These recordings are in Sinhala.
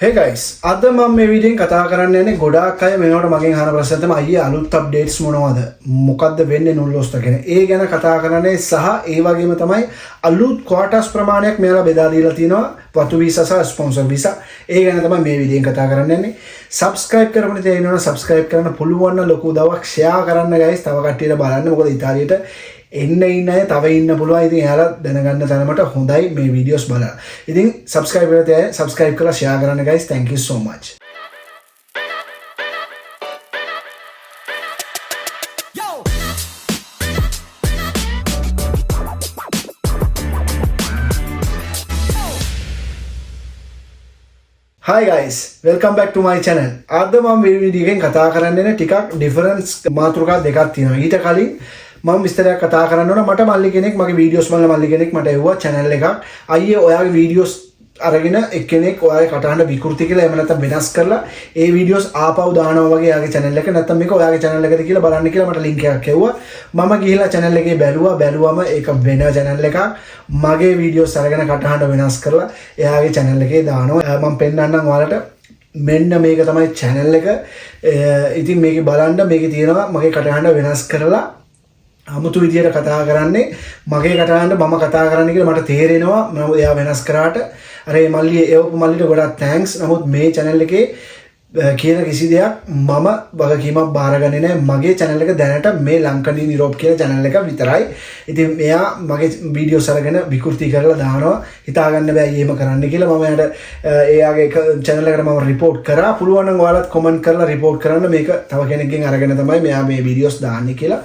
Hey guys, අද මම මේ වීඩියෝෙන් කතා කරන්න යන්නේ ගොඩාක් අය වෙනකොට මගෙන් අහන ප්‍රශ්න තමයි අයියේ අලුත් අප්ඩේට්ස් මොනවද? මොකද්ද වෙන්නේ නුල්ලොස්ට ගැන? ඒ ගැන කතා කරන්නේ සහ ඒ වගේම තමයි අලුත් ක්වාටර්ස් ප්‍රමාණයක් මෙයාලා බෙදා දීලා තියෙනවා වතු වීසා සහ ස්පොන්සර් වීසා. ඒ ගැන තමයි මේ වීඩියෝෙන් කතා කරන්න යන්නේ. subscribe කරපුණ තේ ඉන්නවනේ subscribe කරන්න පුළුවන් නම් ලොකු උදව්වක් share කරන්න guys. තව කට්ටියට බලන්න මොකද ඉතාලියට එන්න ඉන්න අය තව ඉන්න පුළුවන්. ඉතින් එයාලා දැනගන්න තරමට හොඳයි මේ වීඩියෝස් බලන්න. ඉතින් subscribe කරලා තේ subscribe කරලා share කරන්න guys. Thank you so much. Hi guys, welcome back to my channel. අද මම මේ වීඩියෝ එකෙන් කතා කරන්නේ ටිකක් ඩිෆරන්ස් මාතෘකා දෙකක් තියෙනවා. ඊට කලින් මම විස්තරයක් කතා කරන්න ඕන. මට මල්ලි කෙනෙක් මගේ වීඩියෝස් බලන මල්ලි කෙනෙක් මට එවුවා channel එකක්. අයියේ ඔයාගේ වීඩියෝස් අරගෙන එක්කෙනෙක් ඔයාගේ කටහඬ විකෘති කියලා එහෙම නැත්නම් වෙනස් කරලා ඒ වීඩියෝස් ආපහු දානවා වගේ එයාගේ channel එක නැත්නම් මේක ඔයාගේ channel එකද කියලා බලන්න කියලා මට link එකක් එවුවා. මම ගිහිල්ලා channel එකේ බැලුවම ඒක වෙන channel එකක්. මගේ වීඩියෝස් අරගෙන කටහඬ වෙනස් කරලා එයාගේ channel එකේ දානවා. මම පෙන්නන්නම් ඔයාලට මෙන්න මේක තමයි channel එක. ඉතින් මේකේ බලන්න මේකේ තියෙනවා මගේ කටහඬ වෙනස් කරලා අමුතු විදියට කතා කරන්නේ මගේ කටහඬ මම කතා කරන්න කියලා මට තේරෙනවා. මම එයා වෙනස් කරාට අර මේ මල්ලි එවපු මල්ලිට ගොඩක් thanks. නමුත් මේ channel එකේ කියන කිසි දෙයක් මම වගකීමක් බාරගන්නේ නැහැ. මගේ channel එක දැනට මේ ලංකඩී නිරෝප් කියන channel එක විතරයි. ඉතින් එයා මගේ වීඩියෝස් අරගෙන විකෘති කරලා දානවා. හිතාගන්න බෑ එහෙම කරන්න කියලා. මම එයාට එයාගේ channel එකට මම report කරා. පුළුවන් නම් ඔයාලත් comment කරලා report කරන්න. මේක තව කෙනෙක්ගෙන් අරගෙන තමයි මෙයා මේ වීඩියෝස් දාන්නේ කියලා.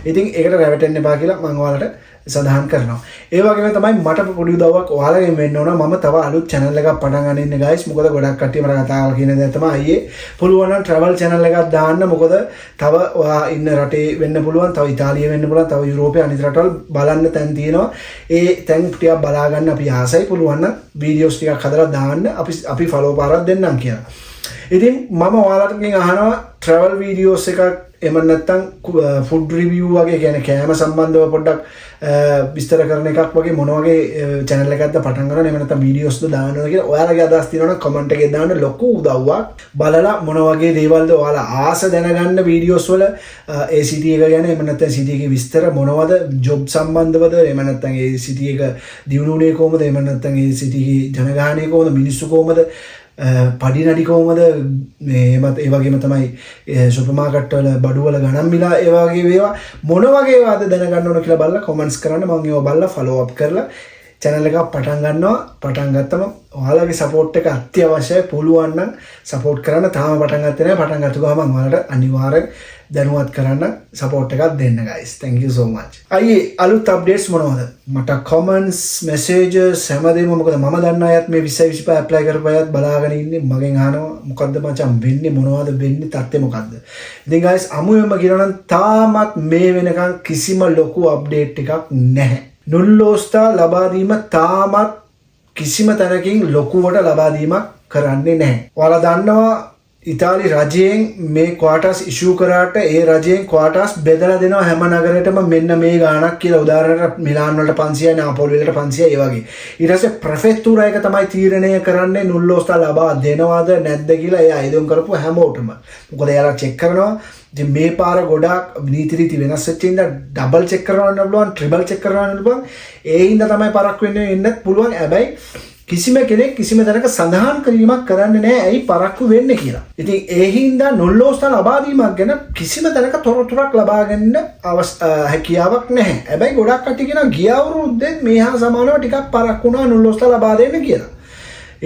ඉතින් ඒකට රැවටෙන්න එපා කියලා මම ඔයාලට සඳහන් කරනවා. ඒ වගේම තමයි මට පොඩි උදව්වක් ඔයාලගෙන් වෙන්න ඕන. මම තව අලුත් channel එකක් පටන් ගන්න ඉන්නේ guys. මොකද ගොඩක් කට්ටිය මට කතා කරලා කියන දේ තමයි අයියේ පුළුවන් නම් travel channel එකක් දාන්න. මොකද තව ඔයා ඉන්න රටේ වෙන්න පුළුවන්, තව ඉතාලියේ වෙන්න පුළුවන්, තව යුරෝපයේ අනිත් රටවල් බලන්න තැන් තියෙනවා. ඒ තැන් ටිකක් බලා ගන්න අපි ආසයි. පුළුවන් නම් videos ටිකක් හදලා දාන්න. අපි follow පාරක් දෙන්නම් කියලා. ඉතින් මම ඔයාලටකින් අහනවා travel videos එකක් එහෙම නැත්නම් food review වගේ කියන්නේ කෑම සම්බන්ධව පොඩ්ඩක් විස්තර කරන එකක් වගේ මොන වගේ channel එකක්ද පටන් ගන්න එහෙම නැත්නම් videos ද දානවා කියලා ඔයාලගේ අදහස් තියෙනවා නම් comment එකේ දාන්න. ලොකු උදව්වක්. බලලා මොන වගේ දේවල්ද ඔයාලා ආස දැනගන්න videos වල ACT එක ගැන එහෙම නැත්නම් ACT එකේ විස්තර මොනවද job සම්බන්ධවද එහෙම නැත්නම් ACT එක දියුණුනේ කොහමද එහෙම නැත්නම් ACT එකේ ජනගහනය කොහමද මිනිස්සු කොහමද පඩි නඩි කොහමද මේවත් ඒ වගේම තමයි සුපර් මාකට් වල බඩු වල ගණන් මිල ඒ වගේ ඒවා මොන වගේ ඒවාද දැනගන්න ඕන කියලා බලලා කමෙන්ට්ස් කරන්න. මම ඒවා බලලා ෆලෝ අප් කරලා channel එකක් පටන් ගන්නවා. පටන් ගත්තම ඔයාලගේ support එක අත්‍යවශ්‍යයි. පුළුවන් නම් support කරන්න. තාම පටන් ගත්තේ නැහැ. පටන් ගත්ත ගමන් ඔයාලට අනිවාර්යෙන් දැනුවත් කරන්න support එකක් දෙන්න guys. Thank you so much. අයියේ අලුත් updates මොනවද? මට comments messages හැමදේම මොකද මම දන්න අයත් මේ 2025 apply කරපු අයත් බලාගෙන ඉන්නේ. මගෙන් අහනවා මොකද්ද මචං වෙන්නේ මොනවද වෙන්නේ තත්ත්වය මොකද්ද? ඉතින් guys අමුයෙන්ම කියනවා නම් තාමත් මේ වෙනකන් කිසිම ලොකු update එකක් නැහැ. නුල්ලෝස්තා ලබා දීම තාමත් කිසිම තැනකින් ලොකුවට ලබා දීමක් කරන්නේ නැහැ. ඔයාලා දන්නවා ඉතාලි රජයෙන් මේ ක්වාටර්ස් ඉෂුව කරාට ඒ රජයෙන් ක්වාටර්ස් බෙදලා දෙනවා හැම නගරයකටම මෙන්න මේ ගාණක් කියලා. උදාහරණයක් මිලාන් වලට 500යි නාපෝලි වලට 500යි ඒ වගේ. ඊට පස්සේ ප්‍රෙෆෙක්තුරා එක තමයි තීරණය කරන්නේ නුල්ලෝස්තා ලබා දෙනවද නැද්ද කියලා. ඒ ආයෝජන කරපු හැමෝටම. මොකද එයාලා චෙක් කරනවා. ඉතින් මේ පාර ගොඩාක් නීති රීති වෙනස් වෙච්ච ඉඳලා ඩබල් චෙක් කරවන්න පුළුවන්, ට්‍රිපල් චෙක් කරවන්න පුළුවන්. ඒ හින්දා තමයි පරක් වෙන්නේ වෙන්නත් පුළුවන්. හැබැයි කිසිම කෙනෙක් කිසිම තැනක සඳහන් කිරීමක් කරන්නේ නැහැ ඇයි පරක්කු වෙන්නේ කියලා. ඉතින් ඒ හින්දා නුල්ලෝස්තා ලබා දීමක් ගැන කිසිම තැනක තොරතුරක් ලබා ගන්න හැකියාවක් නැහැ. හැබැයි ගොඩක් කට්ටිය කියනවා ගිය අවුරුද්දෙත් මේ හා සමානව ටිකක් පරක් වුණා නුල්ලෝස්තා ලබා දෙන්න කියලා.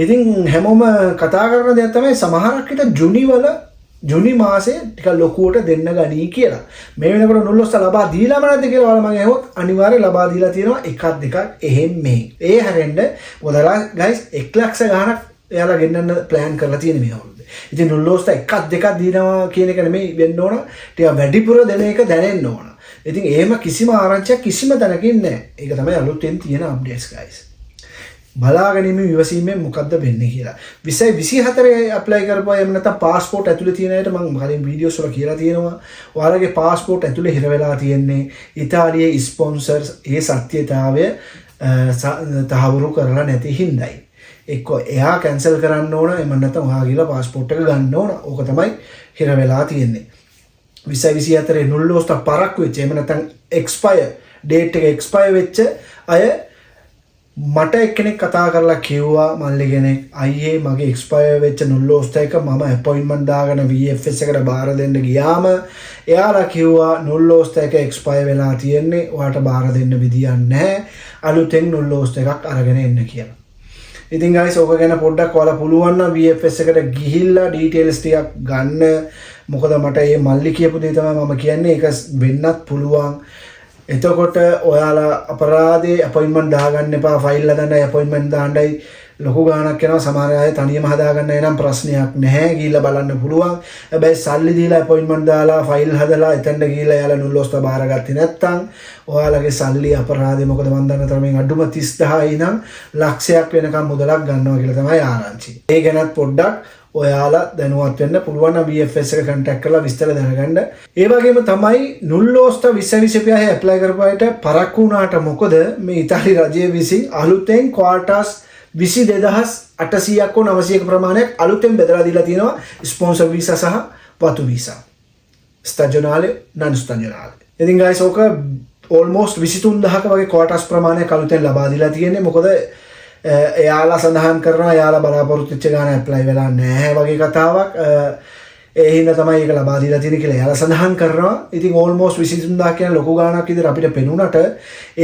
ඉතින් හැමෝම කතා කරන දේ තමයි සමහරක් විට ජුනි මාසේ ටික ලොකුවට දෙන්න ගනී කියලා. මේ වෙනකොට නුල්ලෝස්තා ලබා දීලාම නැද්ද කියලා ඔයාලා මම අහුවොත් අනිවාර්යයෙන් ලබා දීලා තියෙනවා එකක් දෙකක් එහෙම මෙහෙම. ඒ හැරෙන්න මොදලා guys 1 ලක්ෂ ගාණක් එයාලා ගෙන්නන්න plan කරලා තියෙන මේ අවුරුද්දේ. ඉතින් නුල්ලෝස්තා එකක් දෙකක් දීනවා කියන එක නෙමෙයි වෙන්න ඕන. ටික වැඩිපුර දෙන එක දැනෙන්න ඕන. ඉතින් එහෙම කිසිම ආරංචියක් කිසිම තැනකින් නැහැ. ඒක තමයි අලුතෙන් තියෙන updates guys. බලාගැනීම විවසීමෙන් මොකද්ද වෙන්නේ කියලා. 2024 apply කරපුවා එහෙම නැත්නම් passport ඇතුලේ තියෙන අයට මම කලින් වීඩියෝස් වල කියලා තියෙනවා. ඔයාලගේ passport ඇතුලේ හිර වෙලා තියෙන්නේ ඉතාලියේ ස්පොන්සර්ස් ඒ සත්‍යතාවය තහවුරු කරලා නැති හින්දායි. එක්ක එයා කැන්සල් කරන්න ඕන එහෙම නැත්නම් ඔයා ගිහලා પાස්පෝර්ට් එක ගන්න ඕන. ඕක තමයි හිර වෙලා තියෙන්නේ. 2024 නුල්ලෝස්ත පරක්කු වෙච්ච එහෙම නැත්නම් එක්ස්පයර් ඩේට් එක එක්ස්පයර් වෙච්ච අය මට එක්කෙනෙක් කතා කරලා කිව්වා මල්ලි කෙනෙක් අයියේ මගේ එක්ස්පයර් වෙච්ච නුල්ලෝස්ත එක මම අපොයින්ට්මන්ට් දාගෙන VFS එකට බාර දෙන්න ගියාම එයාලා කිව්වා නුල්ලෝස්ත එක එක්ස්පයර් වෙලා තියෙන්නේ ඔයාලට බාර දෙන්න විදියක් නැහැ අලුතෙන් නුල්ලෝස්ත එකක් අරගෙන එන්න කියලා. ඉතින් guys ඕක ගැන පොඩ්ඩක් ඔයාලා පුළුවන් නම් VFS එකට ගිහිල්ලා ඩීටේල්ස් ටිකක් ගන්න. මොකද මට මේ මල්ලි කියපු දේ තමයි මම කියන්නේ ඒක වෙන්නත් පුළුවන්. එතකොට ඔයාලා අපරාධේ අපොයින්ට්මන්ට් දාගන්න එපා ෆයිල් හදන්නයි අපොයින්ට්මන්ට් දාන්නයි ලොකු ගාණක් යනවා සමහර අය තනියම හදාගන්න එනම් ප්‍රශ්නයක් නැහැ ගිහිල්ලා බලන්න පුළුවන්. හැබැයි සල්ලි දීලා අපොයින්ට්මන්ට් දාලා ෆයිල් හදලා එතනට ගිහිල්ලා යාලා නුල්ලෝස්ත බාරගත්තේ නැත්නම් ඔයාලගේ සල්ලි අපරාධේ මොකද මන් දන්න තරමින් අඩුම 30000යි නම් ලක්ෂයක් වෙනකම් මුදලක් ගන්නවා කියලා තමයි ආරංචි. ඒ ගැනත් පොඩ්ඩක් ඔයාලා දැනුවත් වෙන්න පුළුවන් නම් VFS එක කන්ටැක්ට් කරලා විස්තර දැනගන්න. ඒ වගේම තමයි නුල්ලෝස්ත 2025 ඇප්ලයි කරපු අයට පරක්කු වුණාට මොකද මේ ඉතාලි රජය විසින් අලුතෙන් ක්වාටාස් 22800ක් හෝ 900ක ප්‍රමාණයක් අලුතෙන් බෙදලා දීලා තියෙනවා ස්පොන්සර් වීසා සහ වතු වීසා. ස්ටැජනාලේ non ස්ටැජනාලේ. ඉතින් guys ඕක almost 23000ක වගේ ක්වාටාස් ප්‍රමාණයක් අලුතෙන් ලබා දීලා තියෙන්නේ. මොකද එයාලා සඳහන් කරනවා එයාලා බලාපොරොත්තු වෙච්ච ගාන ඇප්ලයි වෙලා නැහැ වගේ කතාවක්. ඒ හින්දා තමයි ඒක ලබා දීලා තියෙන්නේ කියලා එයාලා සඳහන් කරනවා. ඉතින් almost 23000 කියන ලොකු ගාණක් විදිහට අපිට පෙනුනට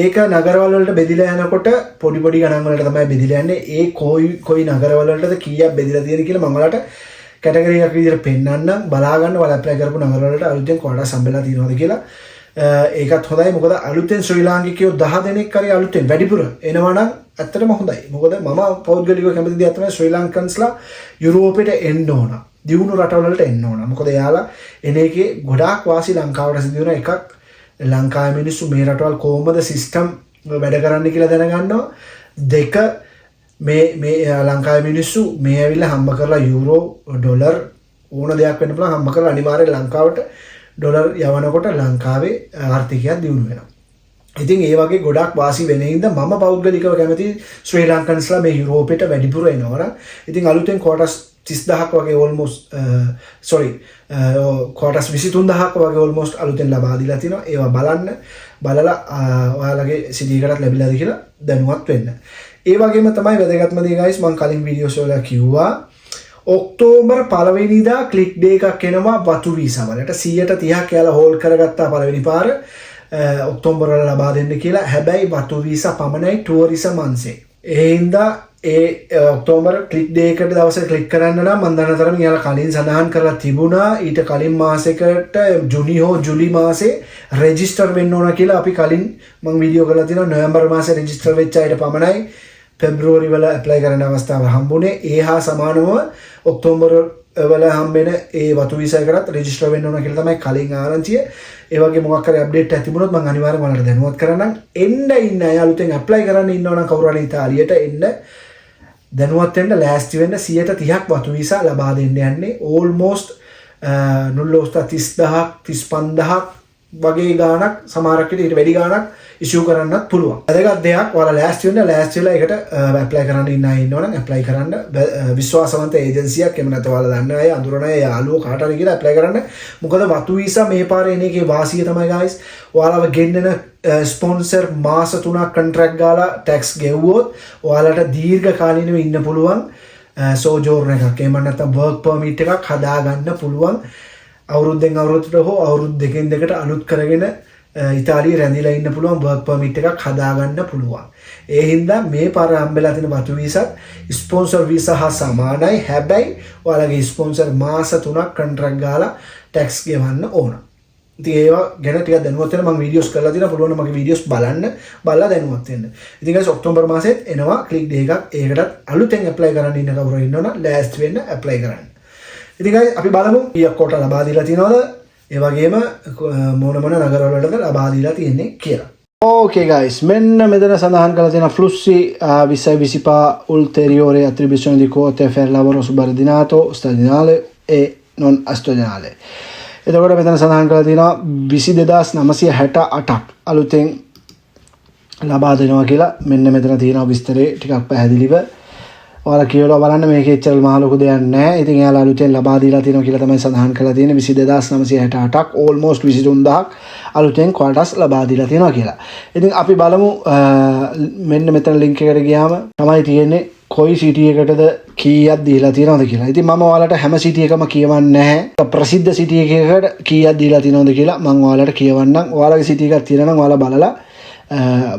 ඒක නගරවල වලට බෙදිලා යනකොට පොඩි පොඩි ගණන් වලට තමයි බෙදිලා යන්නේ. ඒ කොයි නගරවල වලටද කීයක් බෙදිලා තියෙන්නේ කියලා මම ඔයාලට කැටගරි එකක් විදිහට පෙන්නන්න බලා ගන්න ඔයාලා ඇප්ලයි කරපු නගර වලට අලුතෙන් කොටස් හම්බෙලා තියෙනවද කියලා. ඒකත් හොඳයි. මොකද අලුතෙන් ශ්‍රී ලාංකිකයෝ 10 දෙනෙක් හරි අලුතෙන් වැඩිපුර එනවා නම් ඇත්තටම හොඳයි. මොකද මම පෞද්ගලිකව කැමති දෙයක් තමයි ශ්‍රී ලංකන්ස්ලා යුරෝපෙට එන්න ඕන. දියුණු රටවල් වලට එන්න ඕන. මොකද එයාලා එන එකේ ගොඩාක් වාසි ලංකාවට සිදු වෙන එකක්. ලංකාවේ මිනිස්සු මේ රටවල් කොහොමද සිස්ටම් වැඩ කරන්න කියලා දැනගන්නවා. දෙක මේ ලංකාවේ මිනිස්සු මේ ඇවිල්ලා හම්බ කරලා යුරෝ ඩොලර් ඕන දෙයක් වෙන්න පුළුවන් හම්බ කරලා අනිවාර්යෙන් ලංකාවට ඩොලර් යවනකොට ලංකාවේ ආර්ථිකයක් දියුණු වෙනවා. ඉතින් ඒ වගේ ගොඩක් වාසි වෙන හින්දා මම පෞද්ගලිකව කැමති ශ්‍රී ලංකන්ස්ලා මේ යුරෝපෙට වැඩිපුර එනවා. ඉතින් අලුතෙන් කොටස් 30000ක් වගේ almost කොටස් 23000ක් වගේ almost අලුතෙන් ලබා දීලා තිනවා. ඒවා බලලා ඔයාලගේ සිටි එකටත් ලැබිලාද කියලා දැනුවත් වෙන්න. ඒ වගේම තමයි වැදගත්ම දේ guys මම කලින් වීඩියෝස් වල කිව්වා ඔක්තෝබර් 1 වෙනිදා ක්ලික් ඩේ එකක් එනවා වතු වීසා වලට 130ක් යාලා හෝල්ඩ් කරගත්තා පළවෙනි පාර ඔක්තෝබර් වල ලබා දෙන්න කියලා. හැබැයි වතු වීසා පමණයි ටුවරිසම් අංශේ. ඒ හින්දා ඔක්තෝබර් ක්ලික් ඩේ එකට දවසේ ක්ලික් කරන්න නම් මම දන්න තරමින් යාලා කලින් සඳහන් කරලා තිබුණා ඊට කලින් මාසයකට ජුනි හෝ ජුලි මාසේ රෙජිස්ටර් වෙන්න ඕන කියලා. අපි කලින් මම වීඩියෝ කරලා තියෙනවා නොවැම්බර් මාසේ රෙජිස්ටර් වෙච්ච අයට පමණයි පෙබ්‍රුවරි වල ඇප්ලයි කරන්න අවස්ථාව හම්බුනේ. ඒ හා සමානව ඔක්තෝබර් වල හම්බෙන ඒ වතු වීසා එකකට රෙජිස්ටර් වෙන්න ඕන කියලා තමයි කලින් ආරංචිය. ඒ වගේ මොකක් හරි අප්ඩේට් එකක් තිබුණොත් මම අනිවාර්යෙන්ම ඔයාලට දැනුවත් කරන්නම්. එන්න ඉන්න අය අලුතෙන් ඇප්ලයි කරන්න ඉන්නව නම් කවුරු හරි ඉතාලියට එන්න දැනුවත් වෙන්න ලෑස්ති වෙන්න 130ක් වතු වීසා ලබා දෙන්න යන්නේ. ඕල්මෝස්ට් නුල්ලෝස්ත 30000ක් 35000ක් වගේ ගාණක් සමහරක් විට ඊට වැඩි ගාණක් ඉෂුව කරන්නත් පුළුවන්. වැදගත් දෙයක් ඔයාලා ලෑස්ති වෙලා ඒකට ඇප්ලයි කරන්න ඉන්න අය ඉන්නවනම් ඇප්ලයි කරන්න. විශ්වාසවන්ත ඒජන්සියක් එහෙම නැත්නම් ඔයාලා දන්න අය අඳුරන අය යාළුවෝ කාට හරි කියලා ඇප්ලයි කරන්න. මොකද වතු වීසා මේ පාරේ එන එකේ වාසිය තමයි guys ඔයාලව ගෙන්නන ස්පොන්සර් මාස 3ක් කොන්ට්‍රැක්ට් ගාලා ටැක්ස් ගෙවුවොත් ඔයාලට දීර්ඝ කාලීනව ඉන්න පුළුවන් සෝජෝර්න එකක්. එහෙම නැත්නම් වර්ක් පර්මිට් එකක් හදා ගන්න පුළුවන්. අවුරුද්දෙන් අවුරුද්දට හෝ අවුරුදු දෙකෙන් දෙකට අලුත් කරගෙන ඉතාලියේ රැඳිලා ඉන්න පුළුවන් වර්ක් පර්මිට් එකක් හදාගන්න පුළුවන්. ඒ හින්දා මේ පාර හම්බෙලා තියෙන වතු වීසාත් ස්පොන්සර් වීසා හා සමානයි. හැබැයි ඔයාලගේ ස්පොන්සර් මාස 3ක් කොන්ට්‍රැක්ට් ගාලා ටැක්ස් ගෙවන්න ඕන. ඉතින් ඒවා ගැන ටිකක් දැනුවත් වෙන්න මම වීඩියෝස් කරලා තියෙනවා. පුළුවන් නම් මගේ වීඩියෝස් බලලා දැනුවත් වෙන්න. ඉතින් guys ඔක්තෝබර් මාසෙත් එනවා ක්ලික් ඩේ එකක්. ඒකටත් අලුතෙන් ඇප්ලයි කරන්න ඉන්න කවුරු ඉන්නවනම් ලෑස්ති වෙන්න ඇප්ලයි කරන්න. ඉතින් guys අපි බලමු ඊයක් කොට ලබා දීලා තියෙනවද? ඒ වගේම මොන නගරවලටද ලබා දීලා තියෙන්නේ කියලා. Okay guys, මෙන්න මෙතන සඳහන් කරලා තියෙන Flussi 2025 ulteriore attribuzioni di quote per lavoro subordinato stagionale e non stagionale. එතකොට මෙතන සඳහන් කරලා තියෙනවා 22968ක් අලුතෙන් ලබා දෙනවා කියලා. මෙන්න මෙතන තියෙනවා විස්තරේ ටිකක් පැහැදිලිව. ඔයාලා කියලා බලන්න මේකේ එච්චර මහ ලොකු දෙයක් නැහැ. ඉතින් එයාලා අලුතෙන් ලබා දීලා තියෙනවා කියලා තමයි සඳහන් කරලා තියෙන්නේ 22968ක් almost 23000ක් අලුතෙන් ක්වාටර්ස් ලබා දීලා තියෙනවා කියලා. ඉතින් අපි බලමු මෙන්න මෙතන link එකට ගියාම තමයි තියෙන්නේ කොයි සිටි එකටද කීයක් දීලා තියෙනවද කියලා. ඉතින් මම ඔයාලට හැම සිටි එකම කියවන්නේ නැහැ. ප්‍රසිද්ධ සිටි එකකට කීයක් දීලා තියෙනවද කියලා මම ඔයාලට කියවන්නම්. ඔයාලගේ සිටි එකක් තියෙනවා නම් ඔයාලා බලලා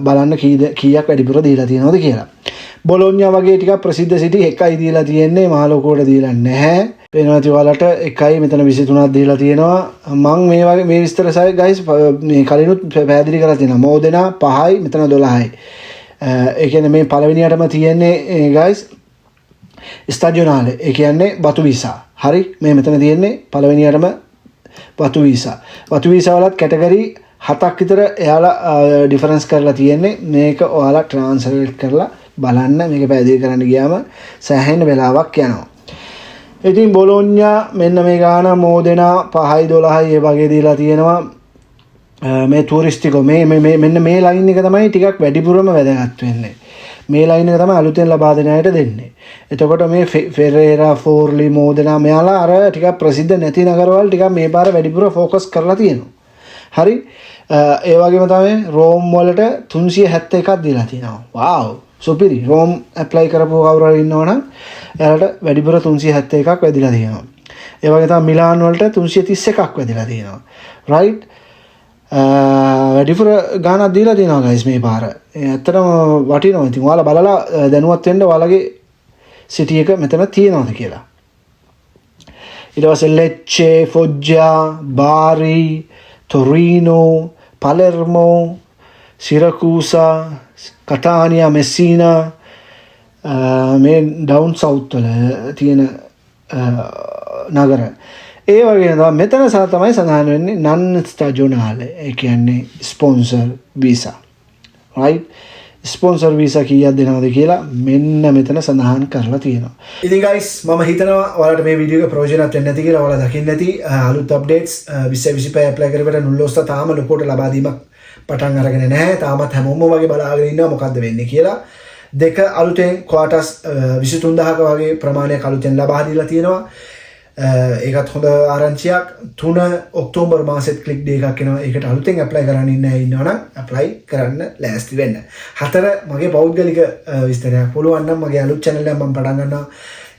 බලන්න කීයක් වැඩිපුර දීලා තියෙනවද කියලා. බොලොන්යා වගේ ටිකක් ප්‍රසිද්ධ සිටි එකයි දීලා තියෙන්නේ මහ ලොකුවට දීලා නැහැ. පේනවා ඇති ඔයාලට එකයි මෙතන 23ක් දීලා තියෙනවා. මම මේ වගේ මේ විස්තර සයි ගයිස් මේ කලිනුත් පැහැදිලි කරලා තියෙනවා. මෝදෙනා 5යි මෙතන 12යි. ඒ කියන්නේ මේ පළවෙනියටම තියෙන්නේ ගයිස් ස්ටැඩියෝනාලේ. ඒ කියන්නේ බතු වීසා. හරි මේ මෙතන තියෙන්නේ පළවෙනියටම බතු වීසා. බතු වීසා වලත් කැටගරි 7ක් විතර එයාලා ඩිෆරන්ස් කරලා තියෙන්නේ. මේක ඔයාලා ට්‍රාන්ස්ලේට් කරලා බලන්න. මේක පැහැදිලි කරන්න ගියාම සෑහෙන වෙලාවක් යනවා. ඉතින් බොලොන්යා මෙන්න මේ ගාන මෝදෙනා 5යි 12යි ඒ වගේ දීලා තියෙනවා. මේ ටූරිස්ටිකෝ මෙන්න මේ ලයින් එක තමයි ටිකක් වැඩිපුරම වැදගත් වෙන්නේ. මේ ලයින් එක තමයි අලුතෙන් ලබා දෙන අයට දෙන්නේ. එතකොට මේ ෆෙරේරා ෆෝර්ලි මෝදෙනා මෙයාලා අර ටිකක් ප්‍රසිද්ධ නැති නගරවල ටිකක් මේ පාර වැඩිපුර ફોකස් කරලා තියෙනවා. හරි ඒ වගේම තමයි රෝම් වලට 371ක් දීලා තියෙනවා. වාව් සුපිරි. රෝම් ඇප්ලයි කරපුව කවුරු හරි ඉන්නවනම් එයාලට වැඩිපුර 371ක් වැදිලා තියෙනවා. ඒ වගේ තමයි මිලාන් වලට 331ක් වැදිලා තියෙනවා. රයිට් වැඩිපුර ගානක් දීලා තියෙනවා ගයිස් මේ පාර. ඇත්තටම වටිනවා. ඉතින් ඔයාලා බලලා දැනුවත් වෙන්න ඔයාලගේ සිටි එක මෙතන තියෙනවද කියලා. ඊට පස්සේ ලෙච්චේ, ෆොජ්ජා, බාරි, තොරීනෝ, පලෙර්මෝ, සිරකූසා, කටානියා, මෙස්සීනා මේ ඩවුන් සවුත් වල තියෙන නගර. ඒ වගේ තමයි මෙතන තමයි සඳහන් වෙන්නේ නන් ස්ටැජෝනාලේ. ඒ කියන්නේ sponsor visa. Right sponsor visa කීයක් දෙනවද කියලා මෙන්න මෙතන සඳහන් කරලා තියෙනවා. ඉතින් ගයිස් මම හිතනවා ඔයාලට මේ වීඩියෝ එක ප්‍රයෝජනවත් වෙන්න ඇති කියලා. ඔයාලා දකින්න ඇති අලුත් අප්ඩේට්ස් 2025 ඇප්ලයි කරපිට නුල්ලෝස්ත තාම ලොකෝට ලබා දීමක් පටන් අරගෙන නැහැ. තාමත් හැමෝම වගේ බලාගෙන ඉන්නවා මොකද්ද වෙන්නේ කියලා. දෙක අලුතෙන් ක්වාටර්ස් 23000ක වගේ ප්‍රමාණයක් අලුතෙන් ලබා දීලා තියෙනවා. ඒකත් හොඳ ආරංචියක්. 3 ඔක්තෝබර් මාසෙත් ක්ලික් ඩේ එකක් එනවා. ඒකට අලුතෙන් ඇප්ලයි කරන්න ඉන්නවනම් ඇප්ලයි කරන්න ලෑස්ති වෙන්න. 4 මගේ පෞද්ගලික විස්තරයක්. පුළුවන් නම් මගේ අලුත් channel එක මම පටන් ගන්නවා.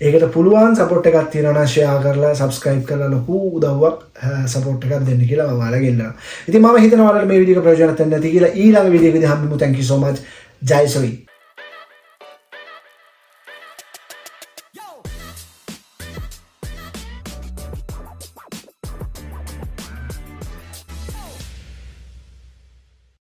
ඒකට පුළුවන් සපෝට් එකක් තියෙනවා නම් ෂෙයා කරලා සබ්ස්ක්‍රයිබ් කරලා ලොකු උදව්වක් සපෝට් එකක් දෙන්න කියලා මම ඔයාලගෙන් ඉල්ලනවා. ඉතින් මම හිතනවා ඔයාලට මේ වීඩියෝ එක ප්‍රයෝජනවත් වෙන්න ඇති කියලා. ඊළඟ වීඩියෝ එකදී හම්බෙමු. thank you so much. ජයි සොයි.